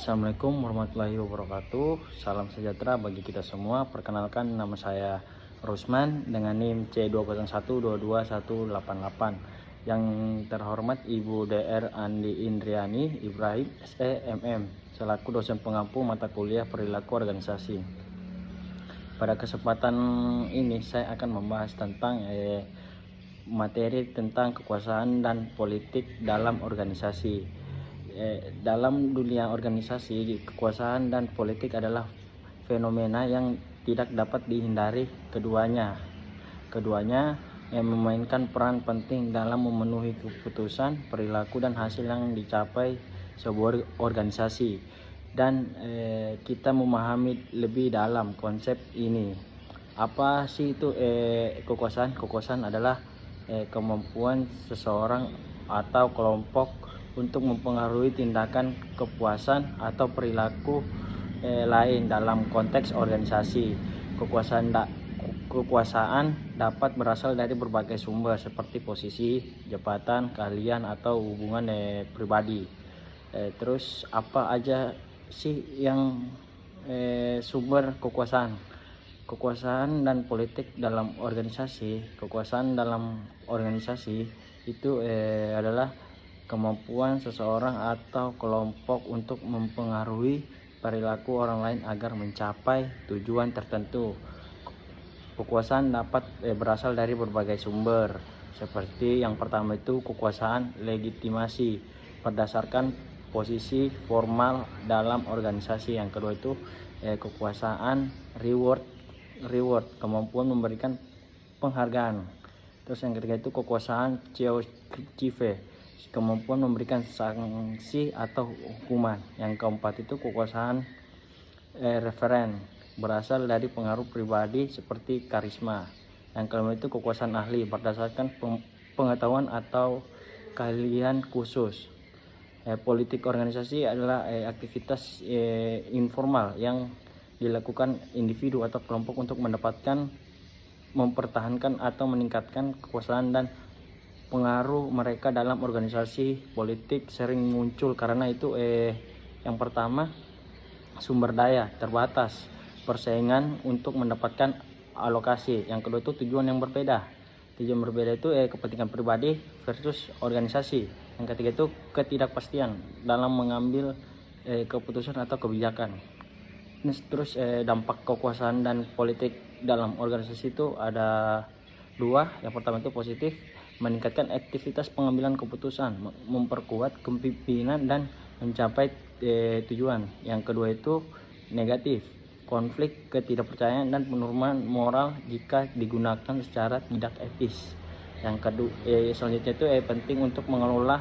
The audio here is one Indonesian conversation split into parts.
Assalamualaikum warahmatullahi wabarakatuh. Salam sejahtera bagi kita semua. Perkenalkan, nama saya Rusman dengan NIM C20122188. Yang terhormat Ibu Dr. Andi Indriani Ibrahim SEMM selaku dosen pengampu mata kuliah perilaku organisasi. Pada kesempatan ini saya akan membahas tentang materi tentang kekuasaan dan politik dalam organisasi. Dalam dunia organisasi, kekuasaan dan politik adalah fenomena yang tidak dapat dihindari. Keduanya memainkan peran penting dalam memenuhi keputusan, perilaku, dan hasil yang dicapai sebuah organisasi. Dan kita memahami lebih dalam konsep ini. Apa sih itu kekuasaan? Kekuasaan adalah kemampuan seseorang atau kelompok untuk mempengaruhi tindakan, kepuasan, atau perilaku lain dalam konteks organisasi. Kekuasaan dapat berasal dari berbagai sumber seperti posisi, jabatan, keahlian, atau hubungan pribadi. Terus apa aja sih yang sumber kekuasaan? Kekuasaan dan politik dalam organisasi. Kekuasaan dalam organisasi itu adalah kemampuan seseorang atau kelompok untuk mempengaruhi perilaku orang lain agar mencapai tujuan tertentu. Kekuasaan dapat berasal dari berbagai sumber, seperti yang pertama itu kekuasaan legitimasi berdasarkan posisi formal dalam organisasi. Yang kedua itu kekuasaan reward, kemampuan memberikan penghargaan. Terus yang ketiga itu kekuasaan cive, kemampuan memberikan sanksi atau hukuman. Yang keempat itu kekuasaan referen, berasal dari pengaruh pribadi seperti karisma. Yang kelima itu kekuasaan ahli, berdasarkan pengetahuan atau keahlian khusus. Politik organisasi adalah aktivitas informal yang dilakukan individu atau kelompok untuk mendapatkan, mempertahankan, atau meningkatkan kekuasaan dan pengaruh mereka dalam organisasi. Politik sering muncul karena itu yang pertama sumber daya terbatas, persaingan untuk mendapatkan alokasi. Yang kedua itu tujuan berbeda itu kepentingan pribadi versus organisasi. Yang ketiga itu ketidakpastian dalam mengambil keputusan atau kebijakan. Terus dampak kekuasaan dan politik dalam organisasi itu ada dua. Yang pertama itu positif, meningkatkan aktivitas pengambilan keputusan, memperkuat kepemimpinan dan mencapai tujuan. Yang kedua itu negatif, konflik, ketidakpercayaan, dan penurunan moral jika digunakan secara tidak etis. Yang kedua selanjutnya itu penting untuk mengelola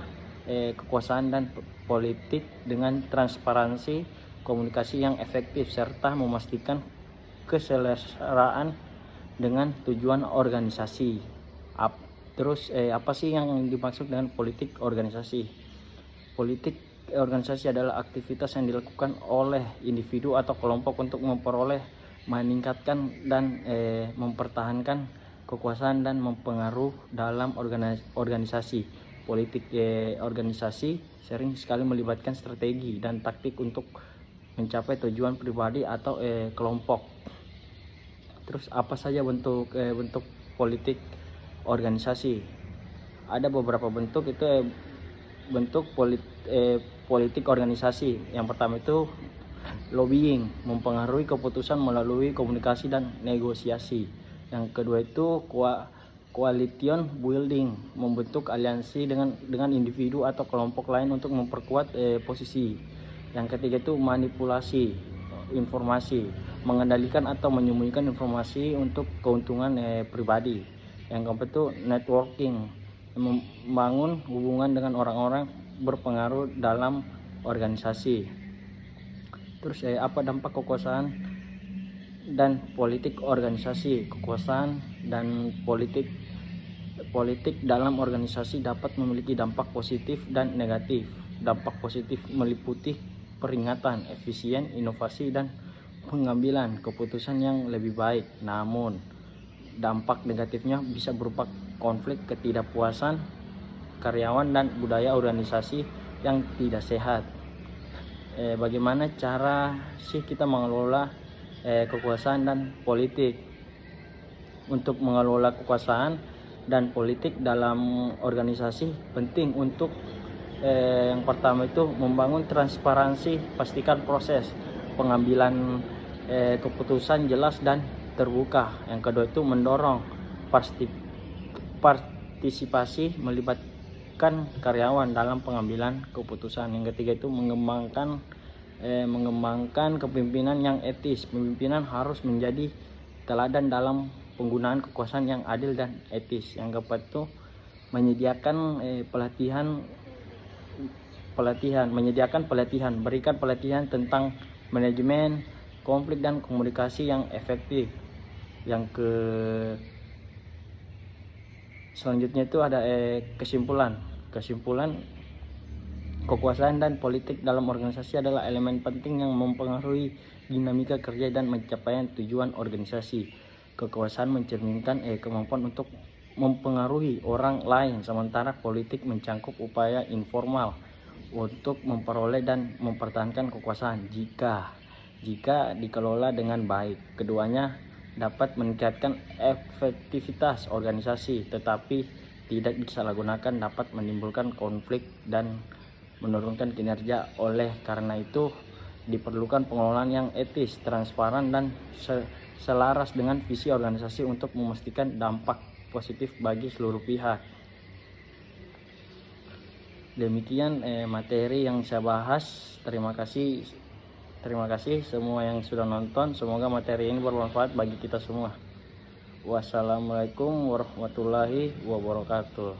kekuasaan dan politik dengan transparansi, komunikasi yang efektif, serta memastikan keselesaan dengan tujuan organisasi. Terus apa sih yang dimaksud dengan politik organisasi? Politik organisasi adalah aktivitas yang dilakukan oleh individu atau kelompok untuk memperoleh, meningkatkan, dan mempertahankan kekuasaan dan mempengaruh dalam organisasi. Politik organisasi sering sekali melibatkan strategi dan taktik untuk mencapai tujuan pribadi atau kelompok. Terus apa saja bentuk politik organisasi? Ada beberapa bentuk itu bentuk politik organisasi. Yang pertama itu lobbying, mempengaruhi keputusan melalui komunikasi dan negosiasi. Yang kedua itu coalition building, membentuk aliansi dengan individu atau kelompok lain untuk memperkuat posisi. Yang ketiga itu manipulasi informasi, mengendalikan atau menyembunyikan informasi untuk keuntungan pribadi. Yang keempat itu networking, membangun hubungan dengan orang-orang berpengaruh dalam organisasi. Terus apa dampak kekuasaan dan politik organisasi? Kekuasaan dan politik dalam organisasi dapat memiliki dampak positif dan negatif. Dampak positif meliputi peringatan, efisien, inovasi, dan pengambilan keputusan yang lebih baik. Namun dampak negatifnya bisa berupa konflik, ketidakpuasan karyawan, dan budaya organisasi yang tidak sehat. bagaimana cara sih kita mengelola kekuasaan dan politik. Untuk mengelola kekuasaan dan politik dalam organisasi penting untuk yang pertama itu membangun transparansi, pastikan proses pengambilan keputusan jelas dan terbuka. Yang kedua itu mendorong partisipasi, melibatkan karyawan dalam pengambilan keputusan. Yang ketiga itu mengembangkan kepemimpinan yang etis. Pemimpinan harus menjadi teladan dalam penggunaan kekuasaan yang adil dan etis. Yang keempat itu menyediakan pelatihan, berikan pelatihan tentang manajemen konflik dan komunikasi yang efektif. Yang selanjutnya itu ada kesimpulan kekuasaan dan politik dalam organisasi adalah elemen penting yang mempengaruhi dinamika kerja dan pencapaian tujuan organisasi. Kekuasaan mencerminkan kemampuan untuk mempengaruhi orang lain, sementara politik mencangkup upaya informal untuk memperoleh dan mempertahankan kekuasaan. Jika dikelola dengan baik, keduanya dapat meningkatkan efektivitas organisasi, tetapi tidak disalahgunakan dapat menimbulkan konflik dan menurunkan kinerja. Oleh karena itu, diperlukan pengelolaan yang etis, transparan, dan selaras dengan visi organisasi untuk memastikan dampak positif bagi seluruh pihak. Demikian materi yang saya bahas. Terima kasih semua yang sudah nonton. Semoga materi ini bermanfaat bagi kita semua. Wassalamualaikum warahmatullahi wabarakatuh.